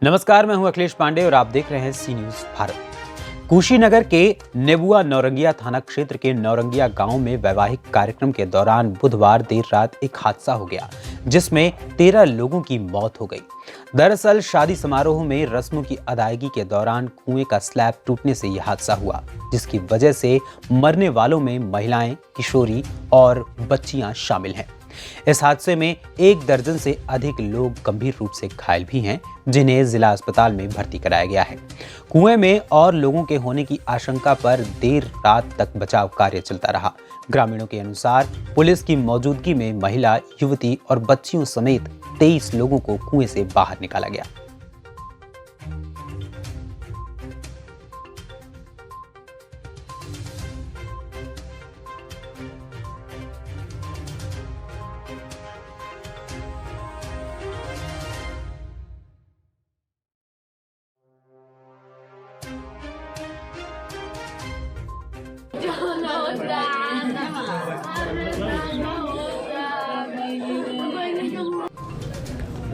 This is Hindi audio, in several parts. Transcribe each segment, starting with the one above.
नमस्कार, मैं हूं अखिलेश पांडे और आप देख रहे हैं सी न्यूज भारत। कुशीनगर के नेबुआ नौरंगिया थाना क्षेत्र के नौरंगिया गांव में वैवाहिक कार्यक्रम के दौरान बुधवार देर रात एक हादसा हो गया, जिसमें 13 लोगों की मौत हो गई। दरअसल शादी समारोह में रस्मों की अदायगी के दौरान कुएं का स्लैब टूटने से यह हादसा हुआ, जिसकी वजह से मरने वालों में महिलाएं, किशोरी और बच्चियां शामिल हैं। इस हादसे में 1 दर्जन से अधिक लोग गंभीर रूप से घायल भी हैं, जिन्हें जिला अस्पताल में भर्ती कराया गया है। कुएं में और लोगों के होने की आशंका पर देर रात तक बचाव कार्य चलता रहा। ग्रामीणों के अनुसार पुलिस की मौजूदगी में महिला, युवती और बच्चियों समेत 23 लोगों को कुएं से बाहर निकाला गया।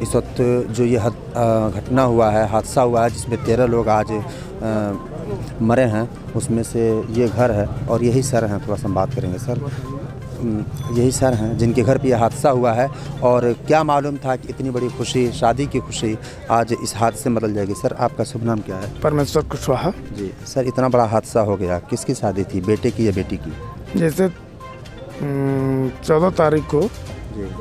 इस वक्त जो ये घटना हुआ है, हादसा हुआ है, जिसमें 13 लोग आज मरे हैं, उसमें से ये घर है और यही सर हैं। थोड़ा सा हम बात करेंगे सर। यही सर हैं जिनके घर पे ये हादसा हुआ है। और क्या मालूम था कि इतनी बड़ी खुशी, शादी की खुशी आज इस हादसे में बदल जाएगी। सर, आपका शुभ नाम क्या है? परमेश्वर कुशवाहा जी। सर, इतना बड़ा हादसा हो गया, किसकी शादी थी, बेटे की या बेटी की? जैसे 14 तारीख को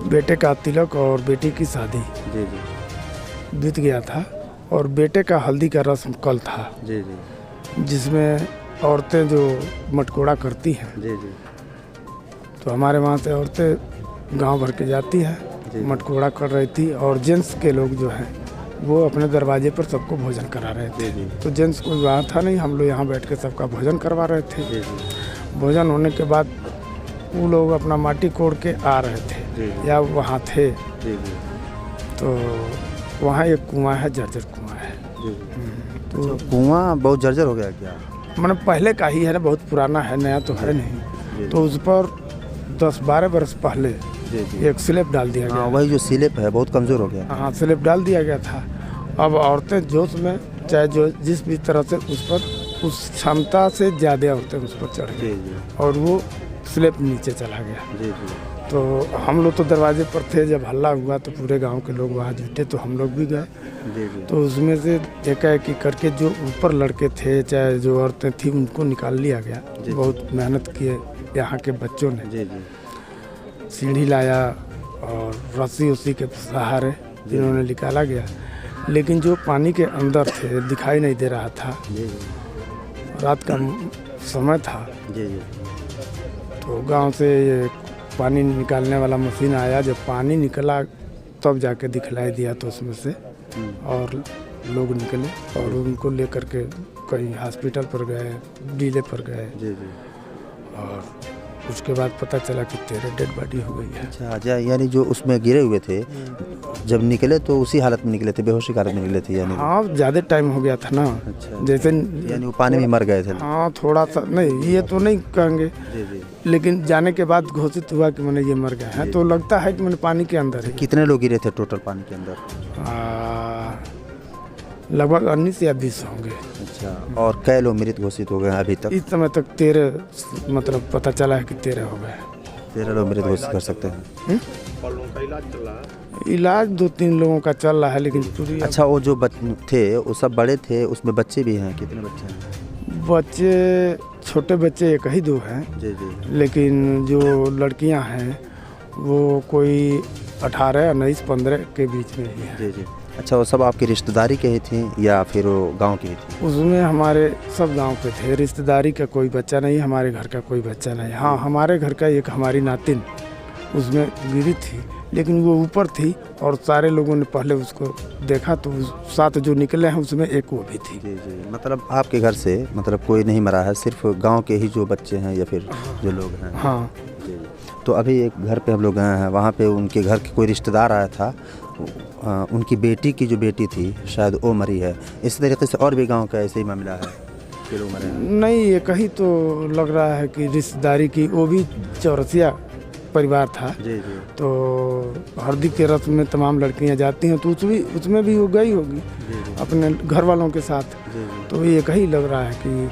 बेटे का तिलक और बेटी की शादी जी जी बीत गया था और बेटे का हल्दी का रस्म कल था, जी जी जिसमें औरतें जो मटकोड़ा करती हैं, जी जी तो हमारे वहाँ से औरतें गांव भर के जाती हैं, मटकोड़ा कर रही थी और जेंट्स के लोग जो हैं वो अपने दरवाजे पर सबको भोजन करा रहे थे। तो जेंट्स कोई वहाँ था नहीं, हम लोग यहाँ बैठ के सबका भोजन करवा रहे थे। भोजन होने के बाद वो लोग अपना माटी कोड़ के आ रहे थे या वहाँ थे, तो वहाँ एक कुआं है, जर्जर कुआं है। तो कुआं बहुत जर्जर हो गया क्या? मतलब पहले का ही है ना, बहुत पुराना है, नया तो है नहीं। तो उस पर 10-12 बरस पहले एक स्लैब डाल दिया गया। वही जो स्लैब है बहुत कमज़ोर हो गया। हाँ, स्लैब डाल दिया गया था। अब औरतें जोश में चाहे जो जिस भी तरह से उस पर, उस क्षमता से ज़्यादा औरतें उस पर चढ़ गई और वो स्लैब नीचे चला गया। तो हम लोग तो दरवाजे पर थे, जब हल्ला हुआ तो पूरे गांव के लोग वहाँ जुटे, तो हम लोग भी गए। तो उसमें से एकाएकी करके जो ऊपर लड़के थे, चाहे जो औरतें थी, उनको निकाल लिया गया। बहुत मेहनत किए यहाँ के बच्चों ने, सीढ़ी लाया और रस्सी उसी के सहारे जिन्होंने निकाला गया। लेकिन जो पानी के अंदर थे दिखाई नहीं दे रहा था, रात का समय था। तो गांव से ये पानी निकालने वाला मशीन आया, जब पानी निकला तब जाके दिखलाई दिया, तो उसमें से और लोग निकले और उनको लेकर के कहीं हॉस्पिटल पर गए, डीले पर गए। और उसके बाद पता चला कि 13 डेड बॉडी हो गई है। अच्छा, यानी जो उसमें गिरे हुए थे जब निकले तो उसी हालत में निकले थे, बेहोशी हालत में निकले थे यानी? हाँ, ज़्यादा टाइम हो गया था ना। अच्छा, जैसे यानी वो पानी में मर गए थे? हाँ, थोड़ा सा नहीं, ये तो नहीं कहेंगे, लेकिन जाने के बाद घोषित हुआ कि मैंने ये मर गए हैं, तो लगता है कि मैंने पानी के अंदर है। कितने लोग गिरे थे टोटल पानी के अंदर? लगभग 19 या 20 होंगे। अच्छा, और कै लोग मृत घोषित हो गए अभी तक? इस समय तक 13, मतलब पता चला है कि 13 हो गए। 13 लोग मृत घोषित कर सकते हैं। इलाज 2-3 लोगों का चल रहा है, लेकिन पूरी। अच्छा, वो जो थे वो सब बड़े थे, उसमें बच्चे भी हैं? कितने बच्चे हैं? बच्चे, छोटे बच्चे 1 ही 2 हैं। लेकिन जो लड़कियां हैं वो कोई 18, 19, 15 के बीच में ही है। अच्छा, वो सब आपकी रिश्तेदारी के ही थी या फिर वो गांव की ही थी? उसमें हमारे सब गांव के थे। रिश्तेदारी का कोई बच्चा नहीं, हमारे घर का कोई बच्चा नहीं। हाँ, हमारे घर का एक हमारी नातिन उसमें गिरी थी, लेकिन वो ऊपर थी और सारे लोगों ने पहले उसको देखा, तो 7 जो निकले हैं उसमें 1 वो भी थी। जी। मतलब आपके घर से मतलब कोई नहीं मरा है, सिर्फ गांव के ही जो बच्चे हैं या फिर जो लोग हैं? हाँ। तो अभी एक घर पे हम लोग गए हैं, वहाँ पे उनके घर के कोई रिश्तेदार आया था, उनकी बेटी की जो बेटी थी शायद वो मरी है। इस तरीके से और भी गांव का ऐसे ही मामला है कि लोग मरे हैं? नहीं, ये कहीं तो लग रहा है कि रिश्तेदारी की, वो भी चौरसिया परिवार था। जी जी तो हल्दी के रस्म में तमाम लड़कियां जाती हैं, तो उसमें भी वो गई होगी अपने घर वालों के साथ। तो ये कहीं लग रहा है कि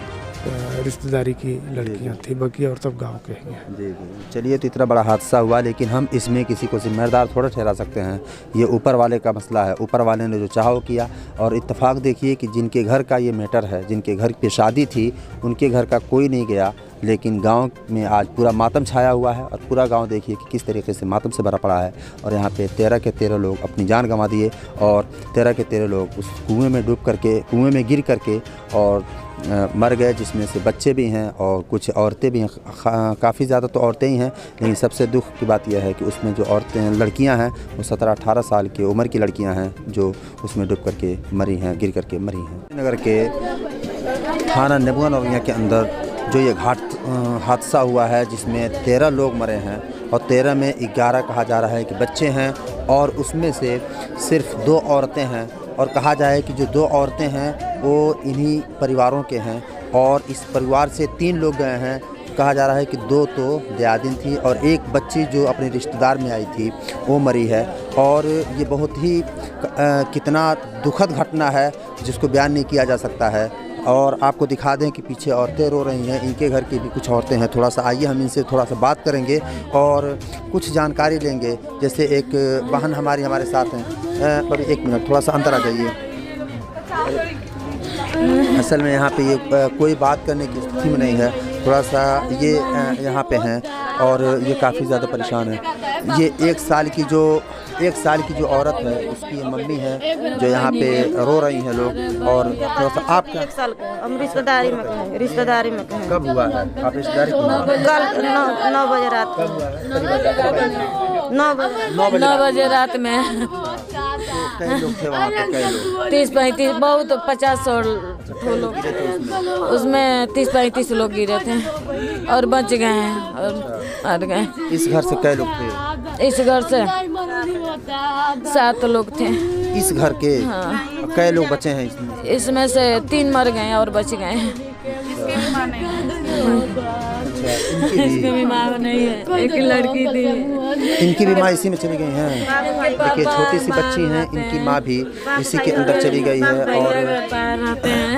रिश्तेदारी की लड़कियां थी, बाकी और सब गांव के ही हैं। जी जी। चलिए, तो इतना बड़ा हादसा हुआ, लेकिन हम इसमें किसी को जिम्मेदार थोड़ा ठहरा सकते हैं। ये ऊपर वाले का मसला है, ऊपर वाले ने जो चाहा वो किया। और इत्तेफाक देखिए कि जिनके घर का ये मैटर है, जिनके घर पे शादी थी, उनके घर का कोई नहीं गया, लेकिन गांव में आज पूरा मातम छाया हुआ है। और पूरा गांव देखिए कि किस तरीके से मातम से भरा पड़ा है। और यहाँ पे 13 के 13 लोग अपनी जान गंवा दिए, और 13 के 13 लोग उस कुएं में डूब करके, कुएं में गिर करके और मर गए, जिसमें से बच्चे भी हैं और कुछ औरतें भी हैं। काफ़ी ज़्यादा तो औरतें ही हैं, लेकिन सबसे दुख की बात यह है कि उसमें जो औरतें, लड़कियां हैं, वो 17-18 साल की उम्र की लड़कियां हैं जो उसमें डूब करके मरी हैं, गिर करके मरी हैं। नगर के थाना नेबुआ नौरंगिया के अंदर जो ये हादसा हुआ है, जिसमें 13 लोग मरे हैं और 13 में 11 कहा जा रहा है कि बच्चे हैं, और उसमें से सिर्फ 2 औरतें हैं। और कहा जाए कि जो 2 औरतें हैं वो इन्हीं परिवारों के हैं, और इस परिवार से 3 लोग गए हैं। कहा जा रहा है कि 2 तो दयादिन थी, और एक बच्ची जो अपने रिश्तेदार में आई थी वो मरी है। और ये बहुत ही कितना दुखद घटना है जिसको बयान नहीं किया जा सकता है। और आपको दिखा दें कि पीछे औरतें रो रही हैं, इनके घर की भी कुछ औरतें हैं। थोड़ा सा आइए हम इनसे थोड़ा सा बात करेंगे और कुछ जानकारी लेंगे। जैसे एक बहन हमारे साथ हैं। अभी 1 मिनट, थोड़ा सा अंदर आ जाइए। असल में यहाँ पे ये कोई बात करने की स्थिति में नहीं है। थोड़ा सा ये यहाँ पे हैं और ये काफ़ी ज़्यादा परेशान है। ये 1 साल की जो औरत है, उसकी मम्मी है जो यहाँ पे रो रही हैं लोग। और थोड़ा सा आप 1 साल का हम रिश्तेदारी में कहें। कब हुआ है? आप रिश्तेदारी कल 9 बजे रात को। 9 बजे रात में कई लोग थे वहाँ पे? कई लोग? 30-35, बहुत 50-100 लोग, उसमें 30-35 लोग गिरे थे और बच गए हैं और मर गए। इस घर से कई लोग थे? इस घर से 7 लोग थे। इस घर के? हाँ। कई लोग बचे हैं इसमें से 3 मर गए और बच गए हैं। इसकी भी माँ नहीं है, एक लड़की थी। इनकी भी माँ इसी में चली गई हैं। देखिए, छोटी सी बच्ची हैं, इनकी माँ भी इसी के अंदर चली गई है। और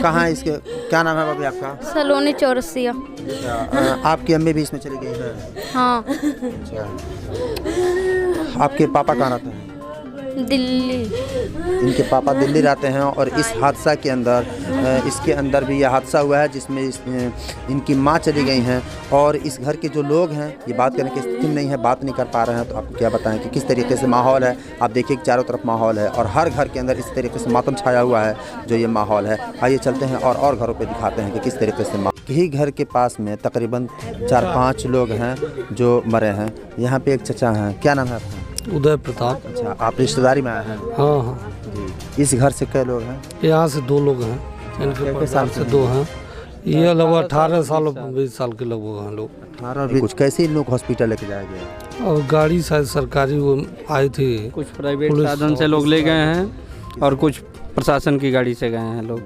कहाँ इसके, क्या नाम है बाबी आपका? सलोनी चौरसिया। आपकी अम्मी भी इसमें चली गई है? हाँ। अच्छा, आपके पापा कहाँ रहते हैं? दिल्ली। इनके पापा दिल्ली रहते हैं। और इस हादसा के अंदर, इसके अंदर भी यह हादसा हुआ है जिसमें इनकी माँ चली गई हैं। और इस घर के जो लोग हैं, ये बात करने की स्थिति में नहीं है, बात नहीं कर पा रहे हैं। तो आपको क्या बताएं कि किस तरीके से माहौल है। आप देखिए कि चारों तरफ माहौल है और हर घर के अंदर इस तरीके से मातम छाया हुआ है जो ये माहौल है। आइए चलते हैं और घरों पर दिखाते हैं कि किस तरीके से। यही घर के पास में तकरीबन 4-5 लोग हैं जो मरे हैं। यहाँ पे एक चचा हैं, क्या नाम है आपका? उदय प्रताप। अच्छा, आप रिश्तेदारी में आए हैं? हाँ हाँ जी। इस घर से कई लोग हैं? यहाँ से 2 लोग हैं, इनके परिवार से 2 हैं। ये लगभग 18 साल 20 साल के लगभग हैं लोग। 18 कुछ। कैसे इन लोग हॉस्पिटल लेके जाया गया? और गाड़ी शायद सरकारी वो आई थी, कुछ प्राइवेट साधन से लोग ले गए हैं और कुछ प्रशासन की गाड़ी से गए हैं लोग।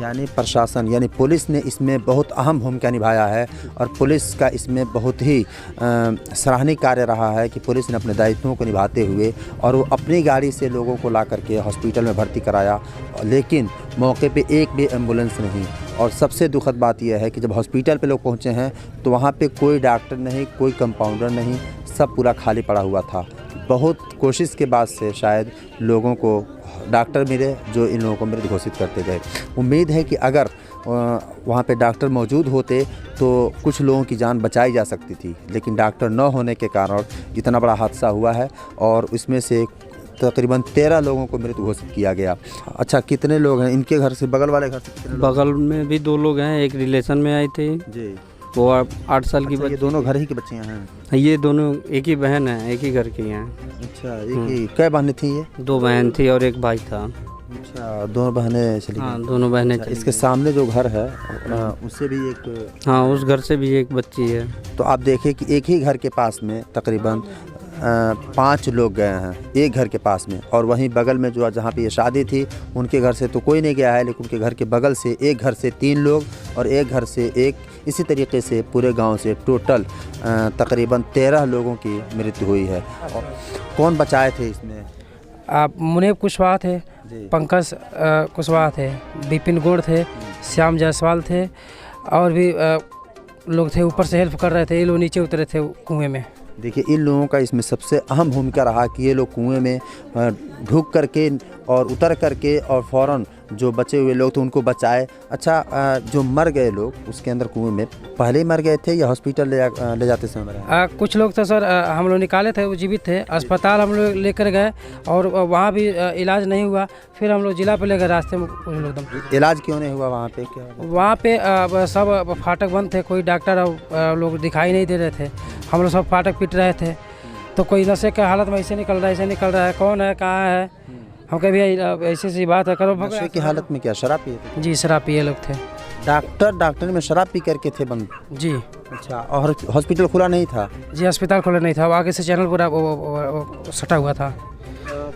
यानी प्रशासन, यानी पुलिस ने इसमें बहुत अहम भूमिका निभाया है। और पुलिस का इसमें बहुत ही सराहनीय कार्य रहा है कि पुलिस ने अपने दायित्वों को निभाते हुए और वो अपनी गाड़ी से लोगों को ला करके हॉस्पिटल में भर्ती कराया, लेकिन मौके पे एक भी एम्बुलेंस नहीं। और सबसे दुखद बात यह है कि जब हॉस्पिटल पे लोग पहुंचे हैं तो वहाँ पे कोई डॉक्टर नहीं, कोई कंपाउंडर नहीं, सब पूरा खाली पड़ा हुआ था। बहुत कोशिश के बाद से शायद लोगों को डॉक्टर मिले जो इन लोगों को मृत घोषित करते गए। उम्मीद है कि अगर वहाँ पे डॉक्टर मौजूद होते तो कुछ लोगों की जान बचाई जा सकती थी, लेकिन डॉक्टर न होने के कारण इतना बड़ा हादसा हुआ है। और इसमें से तकरीबन 13 लोगों को मृत घोषित किया गया। अच्छा, कितने लोग हैं इनके घर से? बगल वाले घर से कितने लोग? बगल में भी 2 लोग हैं, एक रिलेशन में आई थी जी, वो 8 साल की। अच्छा, ये दोनों घर ही की बच्चियाँ हैं? ये दोनों एक ही बहन है, एक ही घर की हैं। अच्छा, एक ही। कै बहनें थी ये? 2 बहन थी और एक भाई था। अच्छा, 2 बहनें चली हाँ, गई। दोनों बहनें अच्छा, चली इसके सामने जो घर है उससे भी एक? हाँ, उस घर से भी एक बच्ची है। तो आप देखें कि एक ही घर के पास में तकरीबन 5 लोग गए हैं एक घर के पास में, और वहीं बगल में जो जहाँ पे ये शादी थी उनके घर से तो कोई नहीं गया है, लेकिन उनके घर के बगल से एक घर से 3 लोग और एक घर से एक, इसी तरीके से पूरे गांव से टोटल तकरीबन 13 लोगों की मृत्यु हुई है। और कौन बचाए थे इसमें? आप मुनीब कुशवाहा थे, पंकज कुशवाहा थे, विपिन गौड़ थे, श्याम जायसवाल थे, और भी लोग थे ऊपर से हेल्प कर रहे थे। ये लोग नीचे उतरे थे कुएं में। देखिए, इन लोगों का इसमें सबसे अहम भूमिका रहा कि ये लोग कुएं में ढुक करके और उतर करके और फ़ौरन जो बचे हुए लोग थे उनको बचाए। अच्छा, जो मर गए लोग उसके अंदर कुएं में पहले ही मर गए थे या हॉस्पिटल ले जाते समय मरे? कुछ लोग तो सर हम लोग निकाले थे, वो जीवित थे, अस्पताल हम लोग लेकर गए और वहाँ भी इलाज नहीं हुआ। फिर हम लोग जिला पे ले गए, रास्ते में कुछ लोग एकदम। इलाज क्यों नहीं हुआ वहाँ पे? क्या वहाँ पे सब फाटक बंद थे, कोई डॉक्टर लोग दिखाई नहीं दे रहे थे। हम लोग सब फाटक पीट रहे थे, तो कोई नशे के हालत में ऐसे निकल रहा है, ऐसे निकल रहा है, कौन है, कहाँ है? हम कभी ऐसी सी बात है करो। नशे की हालत में क्या शराब पिए थे? जी, शराब पिए लोग थे। डॉक्टर में शराब पी करके थे बंद? जी। अच्छा, और हॉस्पिटल खुला नहीं था? जी, अस्पताल खुला नहीं था, आगे से चैनल पूरा वो सटा हुआ था।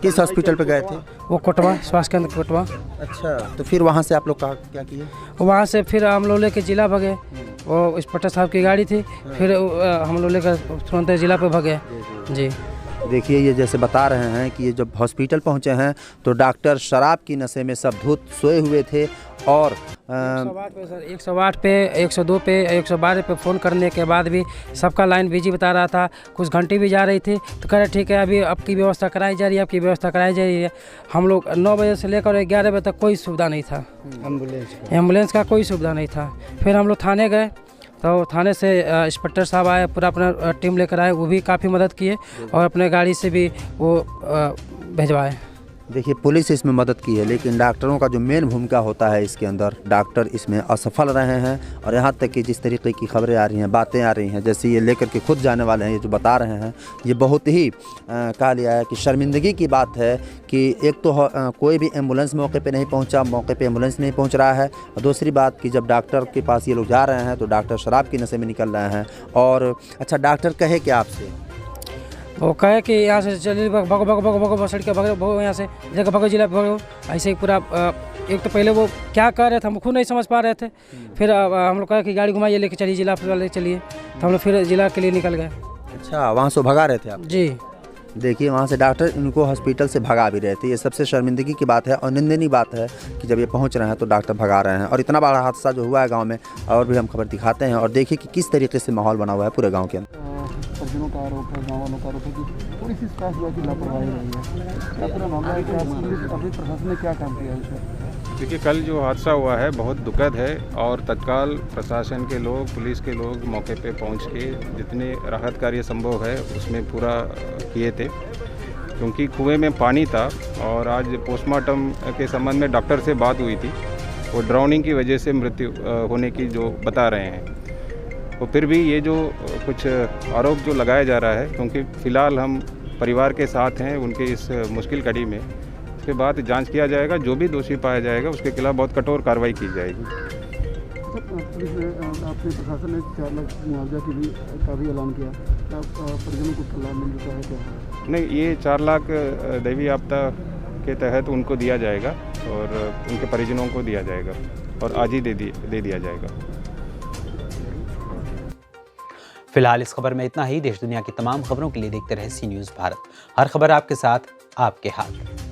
किस हॉस्पिटल पे गए थे? वो कोटवा, स्वास्थ्य केंद्र कोटवा। अच्छा, तो फिर वहाँ से आप लोग क्या किए? वहाँ से फिर हम लोग लेके जिला भगे, वो इंस्पेक्टर साहब की गाड़ी थी, फिर हम लोग लेकर तुरंत जिला पे भगे। जी। देखिए, ये जैसे बता रहे हैं कि ये जब हॉस्पिटल पहुंचे हैं तो डॉक्टर शराब की नशे में सब धुत सोए हुए थे, और 108 पे, 102 पे, 112 पे फ़ोन करने के बाद भी सबका लाइन बिजी बता रहा था। कुछ घंटी भी जा रही थी, तो कह रहे ठीक है, अभी आपकी व्यवस्था कराई जा रही है, आपकी व्यवस्था कराई जा रही है। हम लोग 9 बजे से लेकर 11 बजे तक कोई सुविधा नहीं था, एम्बुलेंस का कोई सुविधा नहीं था। फिर हम लोग थाने गए, तो थाने से इंस्पेक्टर साहब आए, पूरा अपना टीम लेकर आए, वो भी काफ़ी मदद किए और अपने गाड़ी से भी वो भिजवाए। देखिए, पुलिस इसमें मदद की है, लेकिन डॉक्टरों का जो मेन भूमिका होता है इसके अंदर, डॉक्टर इसमें असफल रहे हैं। और यहाँ तक कि जिस तरीके की खबरें आ रही हैं, बातें आ रही हैं, जैसे ये लेकर के खुद जाने वाले हैं, ये जो बता रहे हैं, ये बहुत ही कहा लिया है कि शर्मिंदगी की बात है कि एक तो कोई भी एम्बुलेंस मौके पे नहीं पहुंचा, मौके पे एम्बुलेंस नहीं पहुंच रहा है, और दूसरी बात कि जब डॉक्टर के पास ये लोग जा रहे हैं तो डॉक्टर शराब की नशे में निकल रहे हैं। और अच्छा, डॉक्टर कहे क्या आपसे? वो कहे कि यहाँ से चलिए, भगो भगो भगो भगो सड़क भगो, यहाँ से जगह भगो, जिला भगो, ऐसे ही पूरा। एक तो पहले वो क्या कर रहे थे हम खुद नहीं समझ पा रहे थे। फिर हम लोग कहे कि गाड़ी घुमाइए, लेके चलिए जिला ले चलिए, तो हम लोग फिर जिला के लिए निकल गए। अच्छा, वहाँ से भगा रहे थे आप? जी। देखिए, वहाँ से डॉक्टर इनको हॉस्पिटल से भगा भी रहे थे। ये सबसे शर्मिंदगी की बात है और निंदनीय बात है कि जब ये पहुँच रहे हैं तो डॉक्टर भगा रहे हैं। और इतना बड़ा हादसा जो हुआ है गांव में, और भी हम खबर दिखाते हैं, और देखिए कि किस तरीके से माहौल बना हुआ है पूरे गांव के अंदर। परिजनों का आरोप है, गाँव वालों का आरोप है कि थोड़ी सी स्टाफ की लापरवाही रही है। क्या पूरा मामला है, क्या अभी प्रशासन ने क्या काम किया है? देखिए, कल जो हादसा हुआ है बहुत दुखद है, और तत्काल प्रशासन के लोग, पुलिस के लोग मौके पे पहुंच के जितने राहत कार्य संभव है उसमें पूरा किए थे, क्योंकि कुएं में पानी था। और आज पोस्टमार्टम के संबंध में डॉक्टर से बात हुई थी, वो ड्राउनिंग की वजह से मृत्यु होने की जो बता रहे हैं। तो फिर भी ये जो कुछ आरोप जो लगाया जा रहा है, क्योंकि फ़िलहाल हम परिवार के साथ हैं उनके इस मुश्किल घड़ी में, उसके बाद जांच किया जाएगा, जो भी दोषी पाया जाएगा उसके खिलाफ बहुत कठोर कार्रवाई की जाएगी। पुलिस ने, आपने प्रशासन ने 4 लाख मुआवजा का भी ऐलान किया, क्या परिजनों को लाभ मिल चुका है क्या? नहीं, ये 4 लाख दैवीय आपदा के तहत उनको दिया जाएगा और उनके परिजनों को दिया जाएगा, और आज ही दे दिया जाएगा। फिलहाल इस खबर में इतना ही। देश दुनिया की तमाम खबरों के लिए देखते रहे सी न्यूज़ भारत। हर खबर आपके साथ, आपके हाथ।